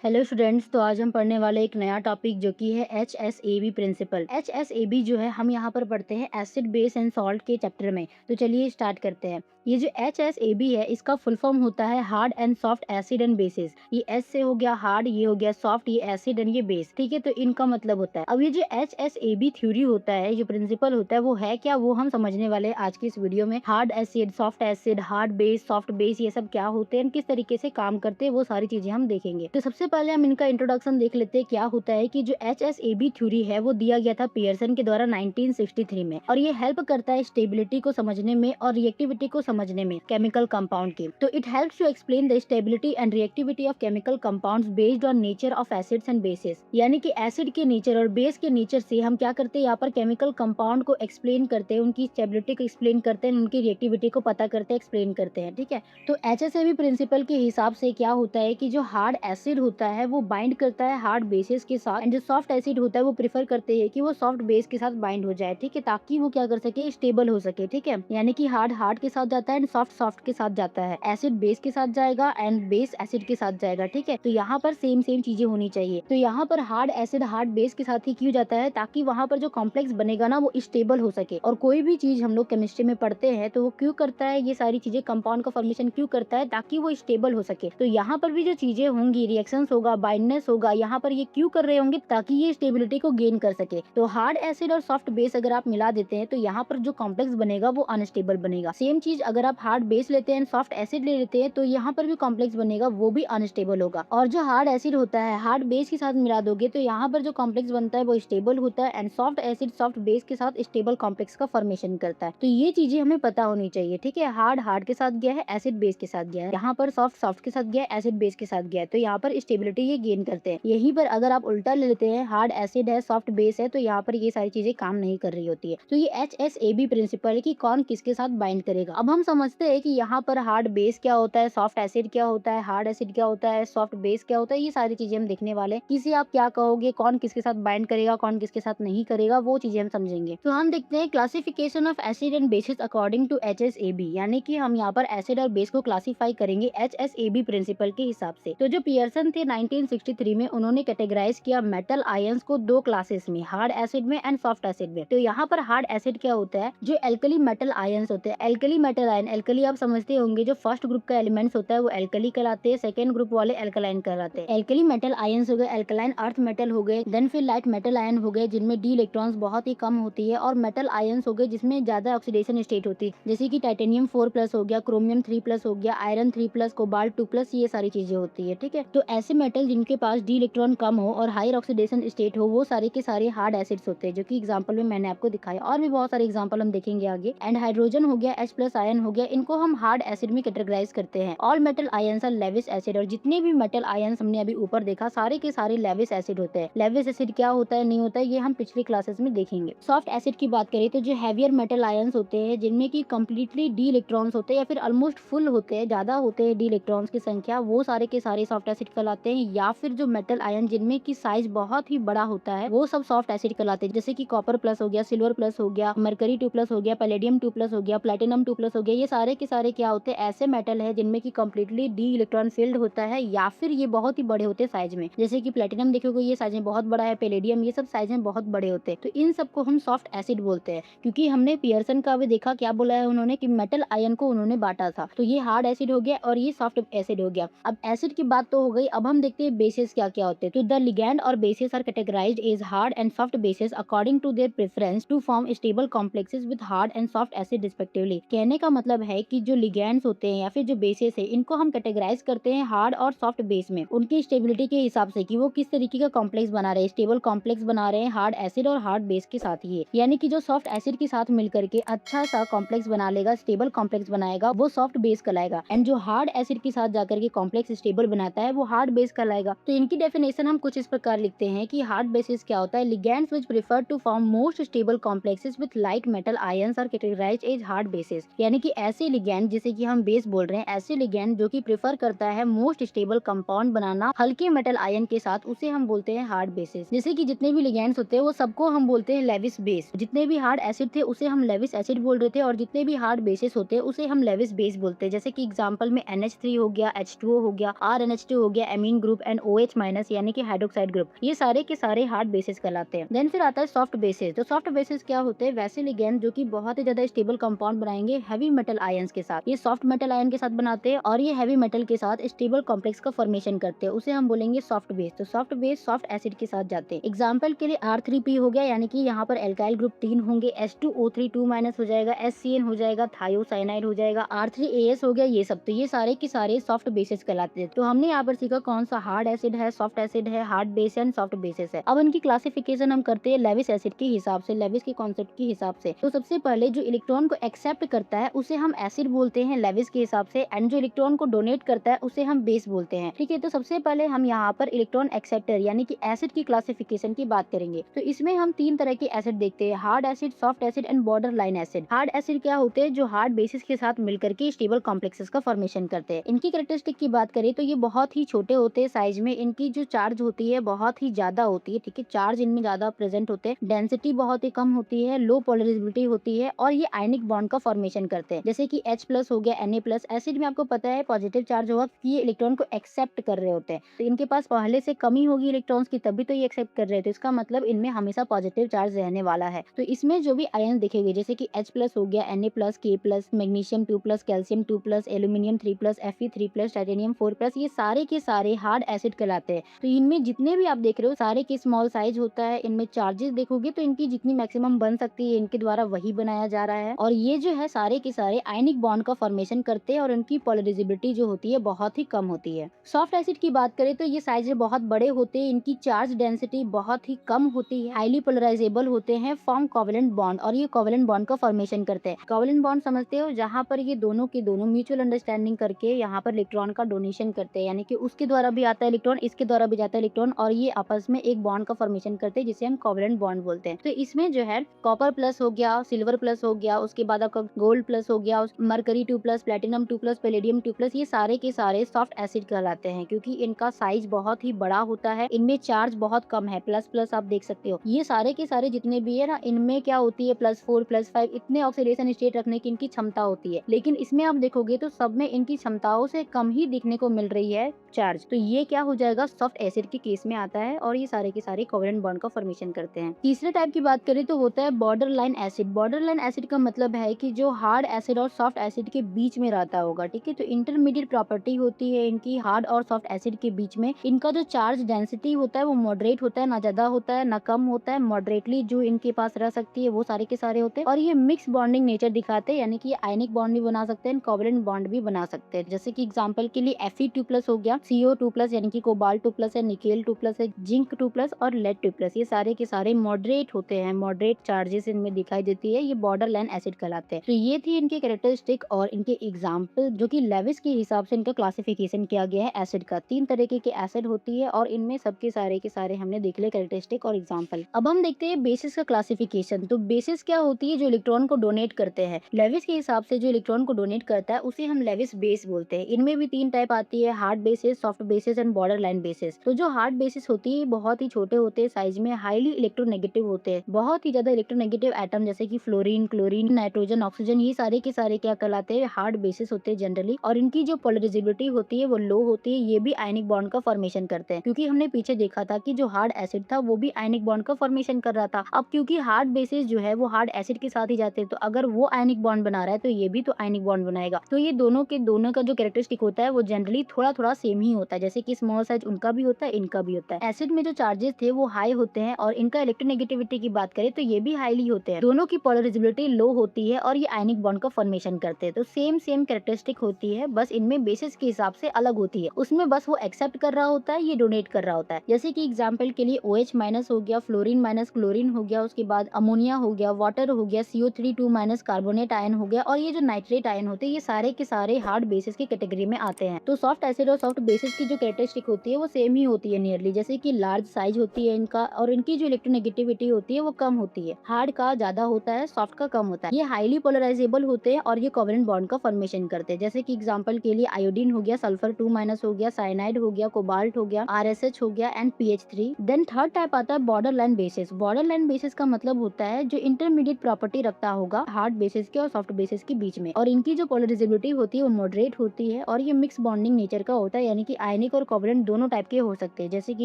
Hello students, तो आज हम पढ़ने वाले एक नया टॉपिक जो कि है HSAB प्रिंसिपल। HSAB जो है हम यहाँ पर पढ़ते हैं एसिड बेस एंड सॉल्ट के चैप्टर में। तो चलिए स्टार्ट करते हैं। ये जो HSAB है इसका फुल फॉर्म होता है hard and soft acid and basis. ये एस से हो गया हार्ड, ये हो गया सॉफ्ट, ये एसिड एंड ये बेस। ठीक है, तो इनका मतलब होता है। अब ये जो HSAB थ्योरी होता है, जो प्रिंसिपल होता है वो है क्या, वो हम समझने वाले हैं आज की इस वीडियो में। Hard acid, hard base, soft base, ये सब क्या होते हैं, किस तरीके से काम करते हैं, वो सारी चीजें हम देखेंगे। तो सबसे पहले हम इनका इंट्रोडक्शन देख लेते हैं। क्या होता है कि जो HSAB थ्योरी है वो दिया गया था पियर्सन के द्वारा 1963 में, और ये हेल्प करता है स्टेबिलिटी को समझने में और रिएक्टिविटी को समझने में केमिकल कंपाउंड के। तो it helps to explain the stability and reactivity of chemical compounds based on nature of acids and bases. यानी कि एसिड के नेचर और बेस के नेचर से हम क्या करते हैं, यहाँ पर केमिकल कंपाउंड को एक्सप्लेन करते हैं, उनकी स्टेबिलिटी को एक्सप्लेन करते हैं, उनकी रिएक्टिविटी को पता करते हैं, एक्सप्लेन करते हैं। ठीक है, तो HSAB प्रिंसिपल के हिसाब से क्या होता है कि जो हार्ड एसिड होता है वो बाइंड करता है हार्ड बेसिस के साथ, एंड जो सॉफ्ट एसिड होता है वो प्रेफर करते हैं कि वो सॉफ्ट बेस के साथ बाइंड हो जाए। ठीक है, ताकि वो क्या कर सके, स्टेबल हो सके। ठीक है, यानी कि हार्ड हार्ड के साथ जाता है एंड सॉफ्ट सॉफ्ट के साथ जाता है, एसिड बेस के साथ जाएगा एंड बेस एसिड के साथ जाएगा। ठीक है, तो यहाँ पर सेम सेम चीजें होनी चाहिए। तो यहाँ पर हार्ड एसिड हार्ड बेस के साथ ही क्यों जाता है, ताकि वहाँ पर जो कॉम्प्लेक्स बनेगा ना वो स्टेबल हो सके। और कोई भी चीज हम लोग केमिस्ट्री में पढ़ते हैं तो वो क्यों करता है, ये सारी चीजें कंपाउंड का फॉर्मेशन क्यों करता है, ताकि वो स्टेबल हो सके। तो यहाँ पर भी जो चीजें होंगी, रिएक्शंस होगा, बाइंडनेस होगा, यहाँ पर ये क्यों कर रहे होंगे, ताकि ये स्टेबिलिटी को गेन कर सके। तो हार्ड एसिड और सॉफ्ट बेस अगर आप मिला देते हैं तो यहाँ पर जो कॉम्प्लेक्स बनेगा वो अनस्टेबल बनेगा। सेम चीज अगर आप हार्ड बेस लेते हैं, सॉफ्ट एसिड ले लेते हैं, तो यहाँ पर भी कॉम्प्लेक्स बनेगा, वो भी अनस्टेबल होगा। और जो हार्ड एसिड होता है हार्ड बेस के साथ मिला दोगे तो यहाँ पर जो कॉम्प्लेक्स बनता है वो स्टेबल होता है, and soft acid soft base के साथ स्टेबल कॉम्प्लेक्स का फॉर्मेशन करता है। तो ये चीजें हमें पता होनी चाहिए। ठीक है, हार्ड हार्ड के साथ गया है, एसिड बेस के साथ गया है, यहाँ पर सॉफ्ट सॉफ्ट के साथ गया है, एसिड बेस के साथ गया है, तो यहाँ पर स्टेबिलिटी ये गेन करते हैं। यहीं पर अगर आप उल्टा ले लेते हैं, हार्ड एसिड है सॉफ्ट बेस है, तो यहाँ पर ये सारी चीजें काम नहीं कर रही होती है। तो ये HSAB प्रिंसिपल है कि कौन किसके साथ बाइंड करेगा। अब हम समझते हैं कि यहाँ पर हार्ड बेस क्या होता है, सॉफ्ट एसिड क्या होता है, हार्ड एसिड क्या होता है, सॉफ्ट बेस क्या होता है, ये सारी चीजें हम देखने वाले हैं। किसी आप क्या कहोगे, कौन किसके साथ बाइंड करेगा, कौन किसके साथ नहीं करेगा, वो चीजें हम समझेंगे। तो हम देखते हैं classification of acid and bases according to HSAB, यानी कि हम यहाँ पर एसिड और बेस को क्लासिफाई करेंगे HSAB प्रिंसिपल के हिसाब से। तो जो पियर्सन थे 1963 में, उन्होंने कैटेगराइज किया मेटल आयंस को दो क्लासेस में, हार्ड एसिड में एंड सॉफ्ट एसिड में। तो यहाँ पर हार्ड एसिड क्या होता है, जो एल्कली मेटल आयंस होते हैं। एल्कली मेटल आयन, एल्कली आप समझते होंगे, जो फर्स्ट ग्रुप का एलिमेंट्स होता है वो एल्कली कहलाते हैं, सेकंड ग्रुप वाले एल्कलाइन कहलाते हैं। एल्कली मेटल आयंस हो गए, एल्कलाइन अर्थ मेटल हो गए, देन फिर लाइट मेटल आयन हो गए जिनमें डी इलेक्ट्रॉन्स बहुत ही कम होती है, और मेटल आयंस हो गए जिसमें ज्यादा ऑक्सीडेशन स्टेट होती है, जैसे कि टाइटेनियम 4+ हो गया, क्रोमियम 3+ हो गया, आयरन 3+, कोबाल्ट 2+, ये सारी चीजें होती है। ठीक है, तो ऐसे मेटल जिनके पास डी इलेक्ट्रॉन कम हो और हायर ऑक्सीडेशन स्टेट हो, वो सारे के सारे हार्ड एसिड्स होते हैं, जो कि एग्जांपल में मैंने आपको दिखाया, और भी बहुत सारे एग्जांपल हम देखेंगे आगे। एंड हाइड्रोजन हो गया, H+ आयन हो गया, इनको हम हार्ड एसिड में कैटेगराइज करते हैं। All metal ions are Lewis acid, और जितने भी मेटल आयंस हमने अभी ऊपर देखा सारे के सारे लेविस एसिड होते हैं। लेविस एसिड क्या होता है, नहीं होता है, ये हम पिछली क्लासेस में देखेंगे। सॉफ्ट एसिड की बात करें तो जो हैवियर मेटल आयंस होते हैं, जिनमें की कंप्लीटली डी इलेक्ट्रॉन्स होते हैं या फिर ऑलमोस्ट फुल होते हैं, ज्यादा होते हैं डी इलेक्ट्रॉन्स की संख्या, वो सारे के सारे सॉफ्ट एसिड कहलाते हैं। या फिर जो मेटल आयन जिनमें की साइज बहुत ही बड़ा होता है, वो सब सॉफ्ट एसिड कहलाते हैं, जैसे कि कॉपर प्लस हो गया, सिल्वर प्लस हो गया, मरकरी 2+ हो गया, पैलेडियम 2+ हो गया, प्लेटिनम 2+ हो गया। ये सारे के सारे क्या होते हैं, ऐसे मेटल है जिनमें की कंप्लीटली डी इलेक्ट्रॉन फील्ड होता है, या फिर ये बहुत ही बड़े होते हैं साइज में, जैसे कि प्लेटिनम देखोगे ये साइज में बहुत बड़ा है, पैलेडियम, ये सब साइज में बहुत बड़े होते हैं। तो इन सबको हम सॉफ्ट एसिड बोलते हैं, क्योंकि हमने पियर्सन का भी देखा, क्या बोला है उन्होंने कि मेटल आयन को उन्होंने बांटा था। तो ये हार्ड एसिड हो गया और ये सॉफ्ट एसिड हो गया। अब एसिड की बात तो हो गई, अब हम देखते हैं बेसिस क्या क्या होते हैं। तो द लिगैंड और bases are categorised as hard and soft bases according to their preference to form stable complexes with hard and soft acid respectively. कहने का मतलब है कि जो लिगैंड्स होते हैं या फिर जो बेसिस है, इनको हम कैटेगराइज करते हैं हार्ड और सॉफ्ट बेस में, उनकी स्टेबिलिटी के हिसाब से कि वो किस तरीके का कॉम्प्लेक्स बना रहे हैं, स्टेबल कॉम्प्लेक्स बना रहे हैं हार्ड एसिड और हार्ड बेस के साथ ही है। यानी कि जो सॉफ्ट एसिड के साथ मिलकर के अच्छा सा कॉम्प्लेक्स बना लेगा, स्टेबल कॉम्प्लेक्स बनाएगा, वो सॉफ्ट बेस कहलाएगा, एंड जो हार्ड एसिड के साथ जाकर के कॉम्प्लेक्स स्टेबल बनाता है वो हार्ड बेस कहलाएगा। तो इनकी डेफिनेशन हम कुछ इस प्रकार लिखते हैं कि हार्ड बेसिस क्या होता है, ligands which prefer to form most stable complexes with light metal ions are categorised as hard bases. यानी कि ऐसे लिगैंड, जैसे कि हम बेस बोल रहे हैं, ऐसे लिगैंड जो कि प्रेफर करता है मोस्ट स्टेबल कंपाउंड बनाना हल्के मेटल आयन के साथ, उसे हम बोलते हैं हार्ड बेसिस। जैसे कि जितने भी लिगैंड्स होते हैं वो सबको हम बोलते हैं लेविस बेस। जितने भी हार्ड एसिड थे उसे हम लेविस एसिड बोल रहे थे, और जितने भी हार्ड बेसिस होते हैं उसे हम लेविस बेस बोलते हैं। जैसे कि एग्जांपल में NH3 हो गया, H2O हो गया, RNH2 हो गया, bromine group and OH minus यानी कि हाइड्रोक्साइड ग्रुप, ये सारे के सारे हार्ड बेसिस कहलाते हैं। देन फिर आता है सॉफ्ट बेसिस। तो सॉफ्ट बेसिस क्या होते हैं? वैसे लिगेंड जो कि बहुत ही ज्यादा स्टेबल कंपाउंड बनाएंगे हैवी मेटल आयंस के साथ, ये सॉफ्ट मेटल आयन के साथ बनाते हैं और ये हैवी मेटल के साथ स्टेबल कॉम्प्लेक्स का फॉर्मेशन करते हैं, उसे हम बोलेंगे सॉफ्ट बेस। तो सॉफ्ट बेस सॉफ्ट एसिड के साथ जाते हैं। एग्जाम्पल के लिए R3P हो गया, यानी कि यहाँ पर एल्काइल ग्रुप 3 होंगे, H2O3 2 माइनस हो जाएगा, HCN हो जाएगा, थायोसाइनाइड हो जाएगा, R3AS हो गया, ये सब। तो ये सारे के सारे सॉफ्ट बेसिस कहलाते हैं। तो हमने यहाँ पर सीखा कौन सा हार्ड एसिड है, सॉफ्ट एसिड है, hard base and soft basis है। अब इनकी क्लासिफिकेशन हम करते हैं लेविस एसिड के हिसाब से, लेविस के कॉन्सेप्ट के हिसाब से। तो सबसे पहले जो इलेक्ट्रॉन को एक्सेप्ट करता है उसे हम एसिड बोलते हैं लेविस के हिसाब से, एंड जो इलेक्ट्रॉन को डोनेट करता है उसे हम बेस बोलते हैं। ठीक है, तो सबसे पहले हम यहाँ पर इलेक्ट्रॉन एक्सेप्टर यानी कि एसिड की क्लासिफिकेशन की बात करेंगे। तो इसमें हम 3 तरह के एसिड देखते हैं, hard acid, soft acid and border line acid. Hard acid क्या होते हैं? जो हार्ड बेसिस के साथ मिलकर के स्टेबल कॉम्प्लेक्सेस का फॉर्मेशन करते हैं। इनकी कैरेक्टरिस्टिक की बात करें तो ये बहुत ही छोटे होते हैं साइज में, इनकी जो चार्ज होती है बहुत ही ज्यादा होती है। ठीक है, चार्ज इनमें ज्यादा प्रेजेंट होते हैं, डेंसिटी बहुत ही कम होती है, लो पोलराइजेबिलिटी होती है और ये आयनिक बॉन्ड का फॉर्मेशन करते हैं, जैसे कि H+ हो गया, Na+। एसिड में आपको पता है पॉजिटिव चार्ज होगा कि ये इलेक्ट्रॉन को एक्सेप्ट कर रहे होते हैं, तो इनके पास पहले से कमी होगी इलेक्ट्रॉन्स की, तभी तो ये एक्सेप्ट कर रहे हैं, तो इसका मतलब इनमें हमेशा पॉजिटिव चार्ज रहने वाला है। तो इसमें जो भी आयन दिखेंगे जैसे कि H+ हो गया, Na+, K+, magnesium 2+, calcium 2+, aluminium 3+, Fe3+, titanium 4+, ये सारे के सारे हार्ड एसिड कहलाते हैं। तो इनमें जितने भी आप देख रहे हो सारे के स्मॉल साइज होता है, इनमें चार्जेस देखोगे तो इनकी जितनी मैक्सिमम बन सकती है इनके द्वारा वही बनाया जा रहा है, और ये जो है सारे के सारे आयनिक बॉन्ड का फॉर्मेशन करते हैं और उनकी पोलराइजेबिलिटी जो होती है बहुत ही कम होती है। सॉफ्ट एसिड की बात करें तो ये साइज में बहुत बड़े होते हैं, इनकी चार्ज डेंसिटी बहुत ही कम होती है, हाईली पोलराइजेबल होते हैं, फॉर्म कोवेलेंट बॉन्ड, और ये कोवेलेंट बॉन्ड का फॉर्मेशन करते हैं। कोवेलेंट बॉन्ड समझते हो? जहाँ पर ये दोनों के दोनों म्यूचुअल अंडरस्टैंडिंग करके यहाँ पर इलेक्ट्रॉन का डोनेशन करते हैं, यानी कि उसके द्वारा भी आता है इलेक्ट्रॉन, इसके द्वारा भी जाता है इलेक्ट्रॉन, और ये आपस में एक बॉन्ड का फॉर्मेशन करते हैं जिसे हम कोवेलेंट बॉन्ड बोलते हैं। तो इसमें जो है कॉपर प्लस हो गया, सिल्वर प्लस हो गया, उसके बाद आपका गोल्ड प्लस हो गया, मरकरी 2+, प्लेटिनम 2+, पैलेडियम 2+, ये सारे के सारे सॉफ्ट एसिड कहलाते हैं क्योंकि इनका साइज बहुत ही बड़ा होता है, इनमें चार्ज बहुत कम है, प्लस प्लस आप देख सकते हो। ये सारे के सारे जितने भी है ना, इनमें क्या होती है +4 +5 इतने ऑक्सीडेशन स्टेट रखने की इनकी क्षमता होती है, लेकिन इसमें आप देखोगे तो सब में इनकी क्षमताओं से कम ही दिखने को मिल रही है चार्ज। तो ये क्या हो जाएगा, सॉफ्ट एसिड के केस में आता है और ये सारे के सारे कोवेलेंट बॉन्ड का फॉर्मेशन करते हैं। तीसरे टाइप की बात करें तो होता है border line acid. Border line acid का मतलब है कि जो हार्ड एसिड और सॉफ्ट एसिड के बीच में रहता होगा। ठीक है, तो इंटरमीडिएट प्रॉपर्टी होती है इनकी हार्ड और सॉफ्ट एसिड के बीच में। इनका जो चार्ज डेंसिटी होता है वो मॉडरेट होता है, ना ज्यादा होता है ना कम होता है, मॉडरेटली जो इनके पास रह सकती है वो सारे के सारे होते हैं, और ये मिक्स बॉन्डिंग नेचर दिखाते हैं, यानी कि आयनिक बॉन्ड भी बना सकते हैं, कोवेलेंट बॉन्ड भी बना सकते हैं। जैसे कि एग्जांपल के लिए Fe2+ हो गया, CO2+ यानी कि कोबाल्ट 2+ है, निकेल 2+ है, जिंक 2+ और लेड 2+, ये सारे के सारे मॉडरेट होते हैं, मॉडरेट चार्जेस इनमें दिखाई देती है, ये बॉर्डर लाइन एसिड कहलाते हैं। तो ये थी इनके कैरेक्टरिस्टिक और इनके एग्जाम्पल, जो कि लेविस के हिसाब से इनका क्लासिफिकेशन किया गया है एसिड का। 3 तरीके के एसिड होती है और इनमें सबके सारे के सारे हमने देख लिया कैरेक्टरिस्टिक और एग्जाम्पल। अब हम देखते हैं बेसिस का क्लासिफिकेशन। तो बेसिस क्या होती है? जो इलेक्ट्रॉन को डोनेट करते हैं। लेविस के हिसाब से जो इलेक्ट्रॉन को डोनेट करता है उसे हम लेविस बेस बोलते हैं। इनमें भी 3 टाइप आती है, hard basis, soft basis and border line basis. तो जो हार्ड बेसिस होती है बहुत ही छोटे होते हैं साइज में, हाईली इलेक्ट्रोनेगेटिव होते हैं, बहुत ही ज्यादा इलेक्ट्रोनेगेटिव एटम जैसे कि फ्लोरीन, क्लोरीन, नाइट्रोजन, ऑक्सीजन, ये सारे के सारे क्या कहलाते हैं, हार्ड बेसिस होते हैं जनरली। और इनकी जो पोलराइजेबिलिटी होती है वो लो होती है, ये भी आयनिक बॉन्ड का फॉर्मेशन करते हैं, क्योंकि हमने पीछे देखा था कि जो हार्ड एसिड था वो भी आयनिक बॉन्ड का फॉर्मेशन कर रहा था। अब क्योंकि हार्ड बेसिस जो है वो हार्ड एसिड के साथ ही जाते हैं, तो अगर वो आयनिक बॉन्ड बना रहा है तो ये भी तो आयनिक बॉन्ड बनाएगा। तो ये दोनों के दोनों का जो कैरेक्टरिस्टिक होता है वो जनरली थोड़ा थोड़ा सेम ही होता है, जैसे कि स्मॉल साइज उनका भी होता है, इनका भी होता है। एसिड में जो चार्जेस थे वो हाई होते हैं और इनका इलेक्ट्रोनेगेटिविटी की बात करें तो ये भी हाईली होते हैं। दोनों की पोलराइजेबिलिटी लो होती है और ये आयनिक बॉन्ड का फॉर्मेशन करते हैं। तो सेम कैरेक्टरिस्टिक होती है, बस इनमें बेसिस के हिसाब से अलग होती है। उसमें बस वो एक्सेप्ट कर रहा होता है, ये डोनेट कर रहा होता है। जैसे कि एग्जाम्पल के लिए OH- हो गया, फ्लोरीन माइनस क्लोरीन हो गया, उसके बाद अमोनिया हो गया, वाटर हो गया, CO3 2- कार्बोनेट आयन हो गया, और ये जो नाइट्रेट आयन होते हैं ये सारे के सारे हार्ड बेसिस की कैटेगरी में आते हैं। तो सॉफ्ट एसिड और सॉफ्ट बेसिस की जो कैरेक्टरिस्टिक होती है वो सेम ही होती है नियरली, जैसे कि लार्ज साइज होती है इनका और इनकी जो इलेक्ट्रोनेगेटिविटी होती है वो कम होती है। हार्ड का ज्यादा होता है, सॉफ्ट का कम होता है। ये हाईली पोलराइजेबल होते हैं और ये कोवेलेंट बॉन्ड का फॉर्मेशन करते हैं। जैसे कि एग्जांपल के लिए आयोडीन हो गया, सल्फर 2- हो गया, साइनाइड हो गया, कोबाल्ट हो गया, RSH हो गया and PH3। Then third type आता है border line basis. Border line basis का मतलब होता है जो इंटरमीडिएट प्रॉपर्टी रखता होगा हार्ड बेसिस के और सॉफ्ट बेसिस के बीच में, और इनकी जो पोलराइजेबिलिटी होती है वो मॉडरेट होती है और ये मिक्स बॉन्डिंग नेचर का होता है, यानी कि आयनिक आयनिक और कोवलेंट दोनों टाइप के हो सकते हैं। जैसे कि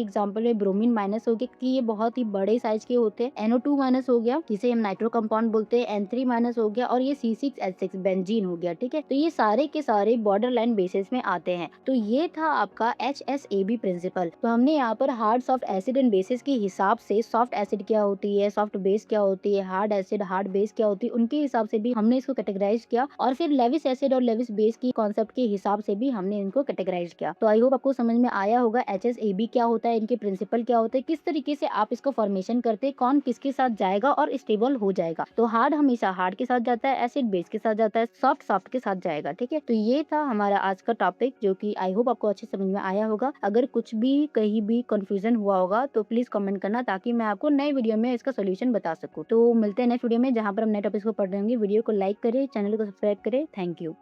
एग्जांपल में ब्रोमीन माइनस हो गया कि ये बहुत ही बड़े साइज के होते हैं। NO2 माइनस हो गया जिसे हम नाइट्रो कंपाउंड बोलते हैं। N3 माइनस हो गया और ये C6H6 बेंजीन हो गया। ठीक है, तो ये सारे के सारे बॉर्डर लाइन बेसिस में आते हैं। तो ये था आपका HSAB प्रिंसिपल। तो हमने यहाँ पर hard soft acid and basis के हिसाब से सॉफ्ट एसिड क्या होती है, सॉफ्ट बेस क्या होती है, हार्ड एसिड हार्ड बेस क्या होती है, उनके हिसाब से भी हमने इसको कैटेगराइज किया और फिर लेविस एसिड और लेविस बेस की कॉन्सेप्ट के हिसाब से भी हमने इनको कैटेगराइज किया। तो आई होप आपको समझ में आया होगा HSAB क्या होता है, इनके प्रिंसिपल क्या होते हैं, किस तरीके से आप इसको फॉर्मेशन करते हैं, कौन किसके साथ जाएगा और स्टेबल हो जाएगा। तो हार्ड हमेशा हार्ड के साथ जाता है, एसिड बेस के साथ जाता है, सॉफ्ट सॉफ्ट के साथ जाएगा। ठीक है, तो ये था हमारा आज का टॉपिक जो कि आई होप आपको अच्छे समझ में आया होगा। अगर कुछ भी कहीं भी कंफ्यूजन हुआ होगा तो प्लीज कमेंट करना ताकि मैं आपको नए वीडियो में इसका सोल्यूशन बता सकूं। तो मिलते हैं नेक्स्ट वीडियो में जहां पर हम नए टॉपिक्स को पढ़ रहे होंगे। वीडियो को लाइक करें, चैनल को सब्सक्राइब करें। Thank you.